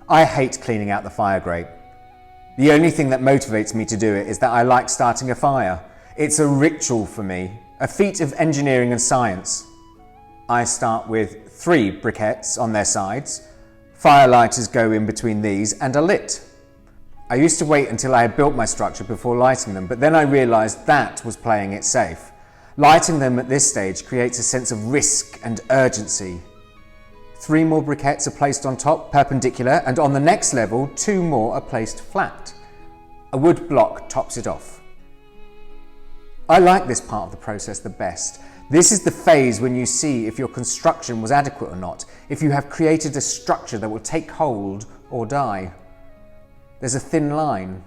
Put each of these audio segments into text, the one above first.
I hate cleaning out the fire grate. The only thing that motivates me to do it is that I like starting a fire. It's a ritual for me, a feat of engineering and science. I start with 3 briquettes on their sides, fire lighters go in between these and are lit. I used to wait until I had built my structure before lighting them, but then I realised that was playing it safe. Lighting them at this stage creates a sense of risk and urgency. 3 more briquettes are placed on top, perpendicular, and on the next level, 2 more are placed flat. A wood block tops it off. I like this part of the process the best. This is the phase when you see if your construction was adequate or not, if you have created a structure that will take hold or die. There's a thin line.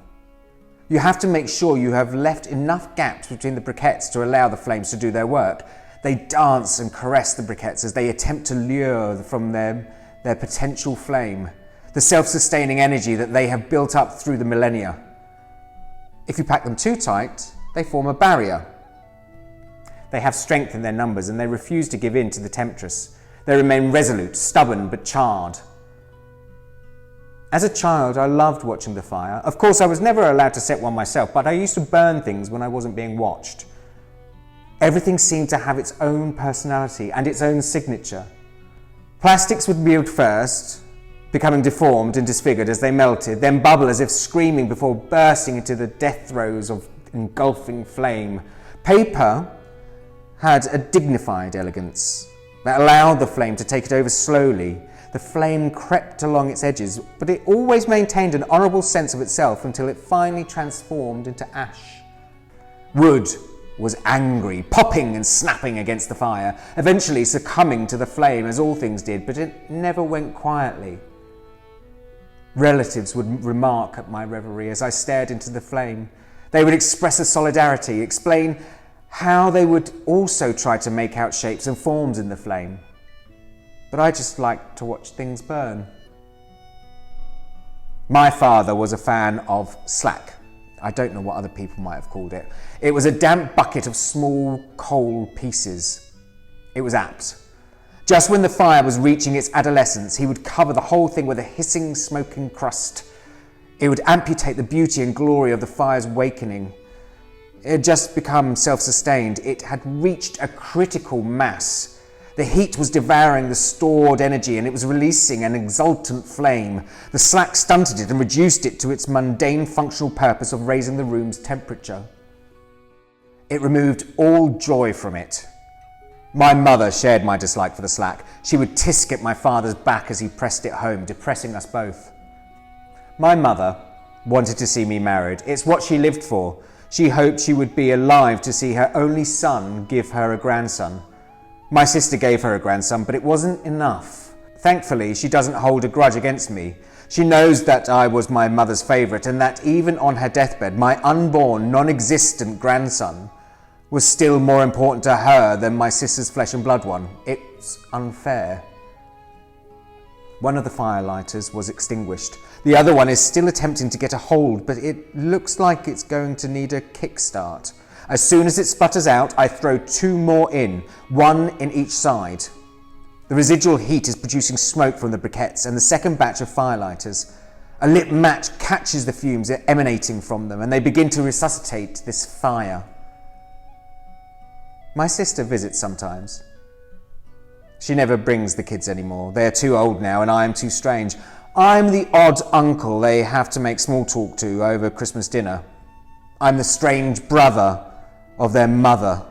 You have to make sure you have left enough gaps between the briquettes to allow the flames to do their work. They dance and caress the briquettes as they attempt to lure from their potential flame, the self-sustaining energy that they have built up through the millennia. If you pack them too tight, they form a barrier. They have strength in their numbers and they refuse to give in to the temptress. They remain resolute, stubborn, but charred. As a child, I loved watching the fire. Of course, I was never allowed to set one myself, but I used to burn things when I wasn't being watched. Everything seemed to have its own personality and its own signature. Plastics would melt first, becoming deformed and disfigured as they melted, then bubble as if screaming before bursting into the death throes of engulfing flame. Paper had a dignified elegance that allowed the flame to take it over slowly. The flame crept along its edges, but it always maintained an honourable sense of itself until it finally transformed into ash. Wood was angry, popping and snapping against the fire, eventually succumbing to the flame as all things did, but it never went quietly. Relatives would remark at my reverie as I stared into the flame. They would express a solidarity, explain how they would also try to make out shapes and forms in the flame. But I just liked to watch things burn. My father was a fan of slack. I don't know what other people might have called it. It was a damp bucket of small coal pieces. It was apt. Just when the fire was reaching its adolescence, he would cover the whole thing with a hissing, smoking crust. It would amputate the beauty and glory of the fire's awakening. It had just become self-sustained. It had reached a critical mass. The heat was devouring the stored energy and it was releasing an exultant flame. The slack stunted it and reduced it to its mundane functional purpose of raising the room's temperature. It removed all joy from it. My mother shared my dislike for the slack. She would tisk at my father's back as he pressed it home, depressing us both. My mother wanted to see me married. It's what she lived for. She hoped she would be alive to see her only son give her a grandson. My sister gave her a grandson, but it wasn't enough. Thankfully, she doesn't hold a grudge against me. She knows that I was my mother's favourite and that even on her deathbed, my unborn, non-existent grandson was still more important to her than my sister's flesh and blood one. It's unfair. One of the firelighters was extinguished. The other one is still attempting to get a hold, but it looks like it's going to need a kickstart. As soon as it sputters out, I throw 2 more in, 1 in each side. The residual heat is producing smoke from the briquettes and the second batch of firelighters. A lit match catches the fumes emanating from them and they begin to resuscitate this fire. My sister visits sometimes. She never brings the kids anymore. They are too old now and I am too strange. I'm the odd uncle they have to make small talk to over Christmas dinner. I'm the strange brother of their mother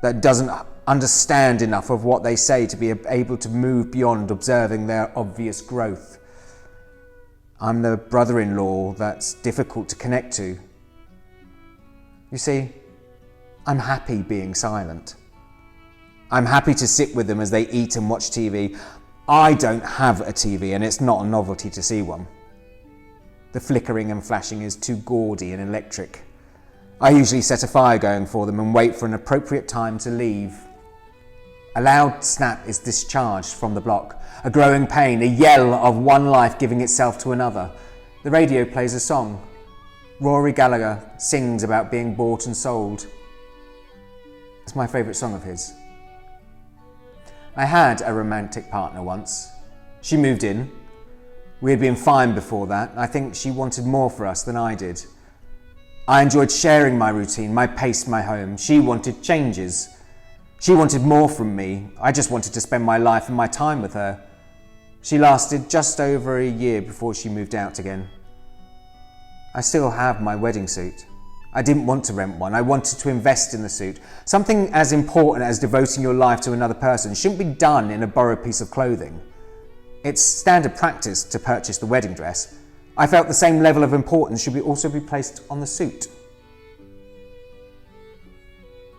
that doesn't understand enough of what they say to be able to move beyond observing their obvious growth. I'm the brother-in-law that's difficult to connect to. You see, I'm happy being silent. I'm happy to sit with them as they eat and watch TV. I don't have a TV and it's not a novelty to see one. The flickering and flashing is too gaudy and electric. I usually set a fire going for them and wait for an appropriate time to leave. A loud snap is discharged from the block, a growing pain, a yell of one life giving itself to another. The radio plays a song. Rory Gallagher sings about being bought and sold. It's my favourite song of his. I had a romantic partner once. She moved in. We had been fine before that. I think she wanted more for us than I did. I enjoyed sharing my routine, my pace, my home. She wanted changes. She wanted more from me. I just wanted to spend my life and my time with her. She lasted just over a year before she moved out again. I still have my wedding suit. I didn't want to rent one. I wanted to invest in the suit. Something as important as devoting your life to another person shouldn't be done in a borrowed piece of clothing. It's standard practice to purchase the wedding dress. I felt the same level of importance should also be placed on the suit.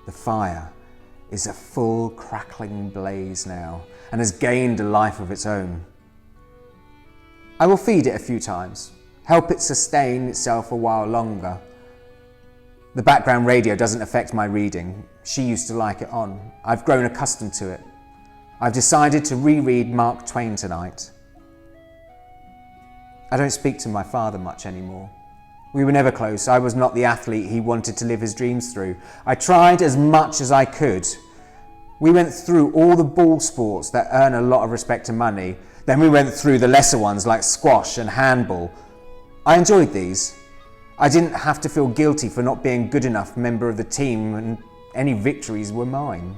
The fire is a full crackling blaze now and has gained a life of its own. I will feed it a few times, help it sustain itself a while longer. The background radio doesn't affect my reading. She used to like it on. I've grown accustomed to it. I've decided to reread Mark Twain tonight. I don't speak to my father much anymore. We were never close. I was not the athlete he wanted to live his dreams through. I tried as much as I could. We went through all the ball sports that earn a lot of respect and money. Then we went through the lesser ones like squash and handball. I enjoyed these. I didn't have to feel guilty for not being a good enough member of the team, and any victories were mine.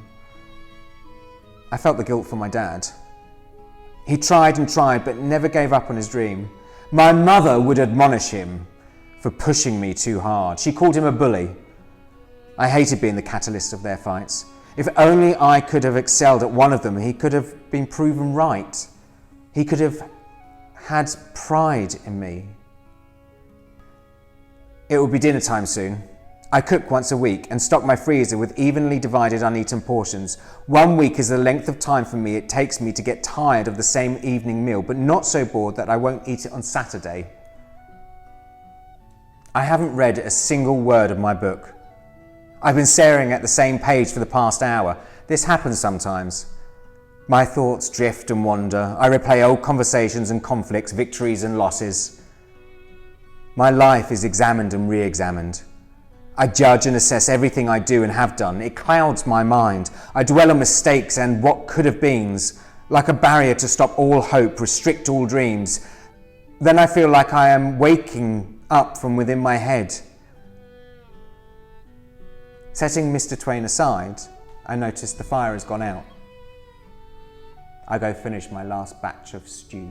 I felt the guilt for my dad. He tried and tried, but never gave up on his dream. My mother would admonish him for pushing me too hard. She called him a bully. I hated being the catalyst of their fights. If only I could have excelled at one of them, he could have been proven right. He could have had pride in me. It will be dinner time soon. I cook once a week and stock my freezer with evenly divided uneaten portions. 1 week is the length of time for me it takes me to get tired of the same evening meal, but not so bored that I won't eat it on Saturday. I haven't read a single word of my book. I've been staring at the same page for the past hour. This happens sometimes. My thoughts drift and wander. I replay old conversations and conflicts, victories and losses. My life is examined and re-examined. I judge and assess everything I do and have done. It clouds my mind. I dwell on mistakes and what could have beens, like a barrier to stop all hope, restrict all dreams. Then I feel like I am waking up from within my head. Setting Mr. Twain aside, I notice the fire has gone out. I go finish my last batch of stew.